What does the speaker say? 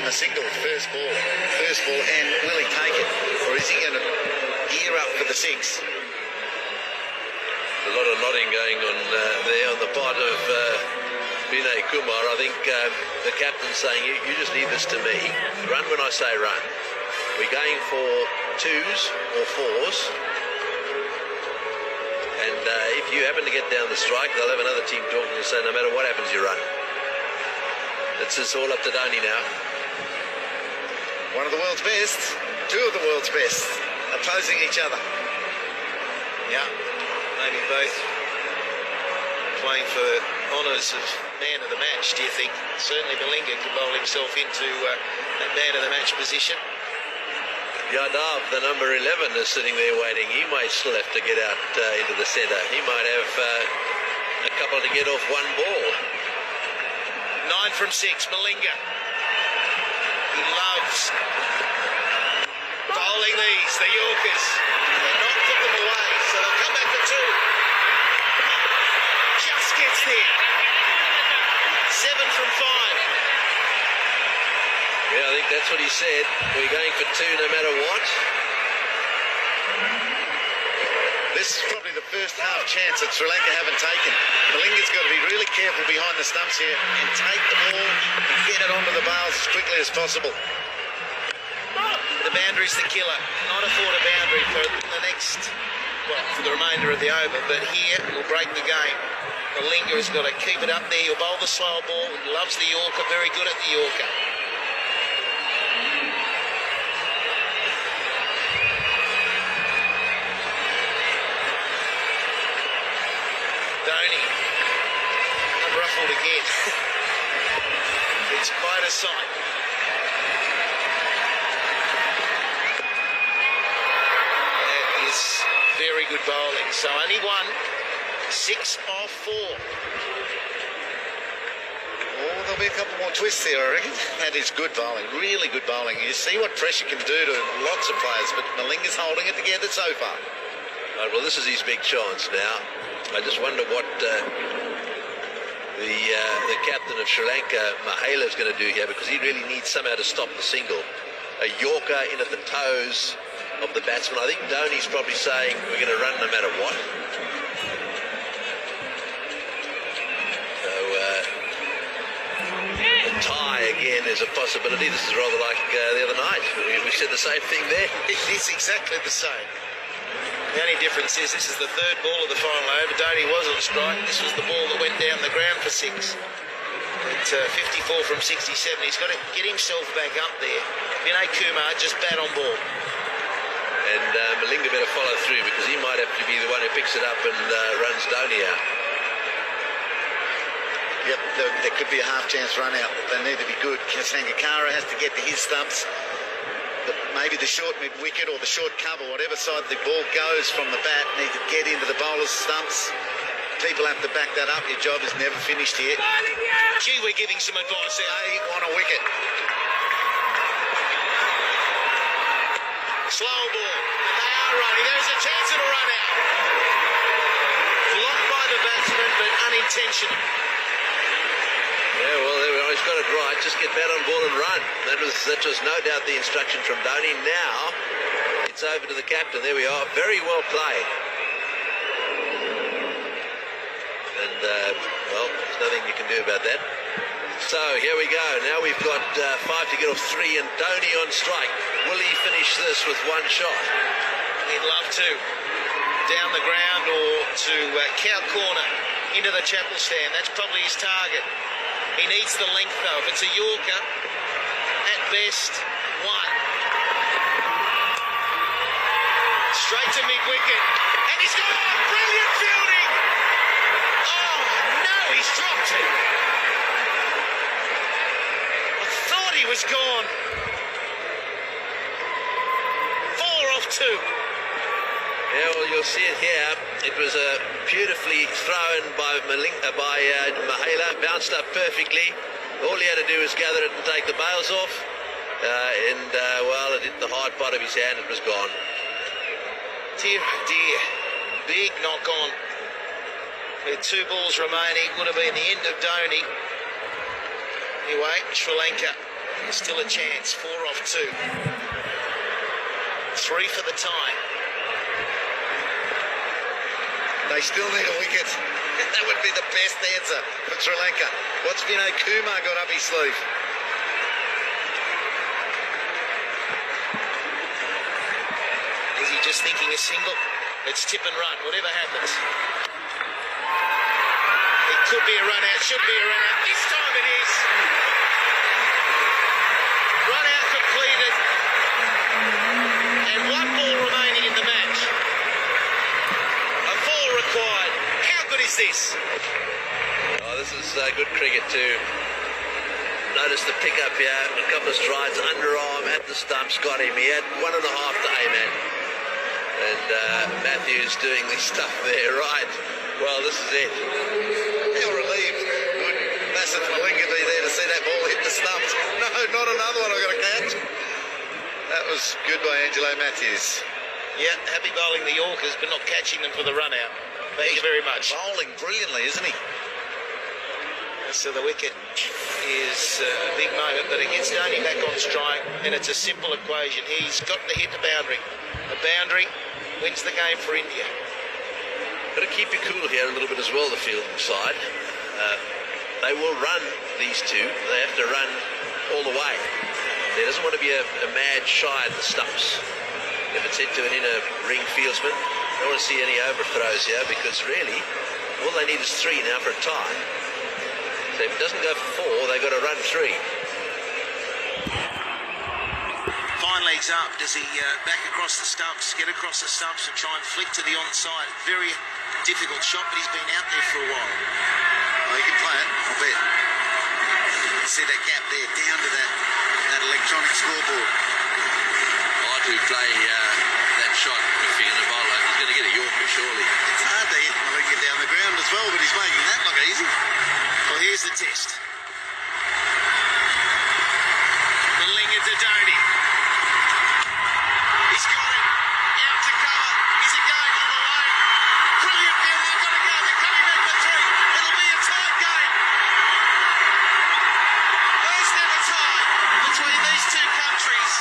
the single, first ball, and will he take it? Or is he going to gear up for the six? A lot of nodding going on there on the part of Vinay Kumar. I think the captain's saying, you just leave this to me. Run when I say run. We're going for twos or fours. And if you happen to get down the strike, they'll have another team talking and say, no matter what happens, you run. It's all up to Dhoni now. One of the world's best, two of the world's best, opposing each other. Yeah, maybe both playing for honours of man of the match, do you think? Certainly Malinga could bowl himself into that man of the match position. Yadav, the number 11, is sitting there waiting. He might still have to get out into the centre. He might have a couple to get off one ball. 9 from 6, Malinga. He loves bowling these, the Yorkers. They're not put them away, so they'll come back for 2. Just gets there. 7 from 5. Yeah, I think that's what he said. We're going for 2 no matter what. This is probably the first half chance that Sri Lanka haven't taken. Malinga's got to be really careful behind the stumps here and take the ball and get it onto the bales as quickly as possible. The boundary's the killer. Not afford a boundary for the next, well, for the remainder of the over, but here will break the game. Malinga has got to keep it up there. He'll bowl the slow ball. He loves the Yorker, very good at the Yorker. Dhoni, unruffled again. It's quite a sight. That is very good bowling. So only 1, 6 off 4. Oh, there'll be a couple more twists there, I reckon. That is good bowling, really good bowling. You see what pressure can do to lots of players, but Malinga's holding it together so far. Right, well, this is his big chance now. I just wonder what the captain of Sri Lanka, Mahela, is going to do here, because he really needs somehow to stop the single. A Yorker in at the toes of the batsman. I think Dhoni's probably saying we're going to run no matter what. So a tie again is a possibility. This is rather like the other night. We said the same thing there. It is exactly the same. The only difference is this is the 3rd ball of the final over. Dhoni was on strike. This was the ball that went down the ground for 6. At 54 from 67. He's got to get himself back up there. Vinay Kumar just bat on ball. And Malinga better follow through, because he might have to be the one who picks it up and runs Dhoni out. Yep, there could be a half-chance run out. They need to be good. Sangakkara has to get to his stumps. Maybe the short mid-wicket or the short cover, whatever side the ball goes from the bat, need to get into the bowler's stumps. People have to back that up. Your job is never finished here. Gee, we're giving some advice there. They want a wicket. Slow ball, and they are running. There's a chance it'll run out. Blocked by the batsman, but unintentional. Yeah, well, there we are. He's got it right. Just get bat on ball and run. That was no doubt the instruction from Dhoni. Now it's over to the captain. There we are. Very well played. And, well, there's nothing you can do about that. So here we go. Now we've got 5 to get off 3, and Dhoni on strike. Will he finish this with one shot? He'd love to. Down the ground or to cow corner into the chapel stand. That's probably his target. He needs the length, though. If it's a Yorker, at best, 1. Straight to mid-wicket. And he's gone! Brilliant fielding! Oh, no, he's dropped it. I thought he was gone. 4 off 2. Yeah, well, you'll see it here. It was beautifully thrown by Mahela, bounced up perfectly. All he had to do was gather it and take the bails off. Well, it hit the hard part of his hand. It was gone. Dear, dear. Big knock on. With 2 balls remaining, would have been the end of Dhoni. Anyway, Sri Lanka There's still a chance. 4 off 2. 3 for the tie. They still need a wicket. That would be the best answer for Sri Lanka. What's Vinay Kumar got up his sleeve? Is he just thinking a single? Let's tip and run, whatever happens. It could be a run out, should be a run out. This time it is. Run out completed. And 1 ball remaining in the match. A 4 required. How good is this? Oh, this is good cricket too. Notice the pickup here, a couple of strides, underarm at the stumps, got him. He had 1.5 to aim at. And Matthews doing this stuff there, right? Well, this is it. How relieved would Bassett Malinga be there to see that ball hit the stumps? No, not another one I've got to catch. That was good by Angelo Matthews. Yeah, happy bowling the Yorkers, but not catching them for the run out. Thank you very much. Bowling brilliantly, isn't he? So the wicket is a big moment, but it gets Dhoni back on strike, and it's a simple equation. He's got to hit the boundary. The boundary wins the game for India. Got to keep you cool here a little bit as well, the fielding side. They will run, these two. They have to run all the way. There doesn't want to be a mad shy at the stumps. If it's hit to an inner ring fieldsman, I don't want to see any overthrows here, because really, all they need is 3 now for a tie. So if it doesn't go for 4, they've got to run 3. Fine legs up. Does he back across the stumps, get across the stumps and try and flick to the onside? Very difficult shot, but he's been out there for a while. Oh, he can play it, I'll bet. See that gap there, down to that electronic scoreboard. Hard to play that shot if you're going to bowl it. He's going to get a Yorker, surely. It's hard to hit Malinga down the ground as well, but he's making that look easy. Well, here's the test. Malinga to Dhoni. He's got it. Out to cover. Is it going all the way? Brilliant field. They've got to go. They're coming back for 3. It'll be a tight game. First ever tie between these two countries.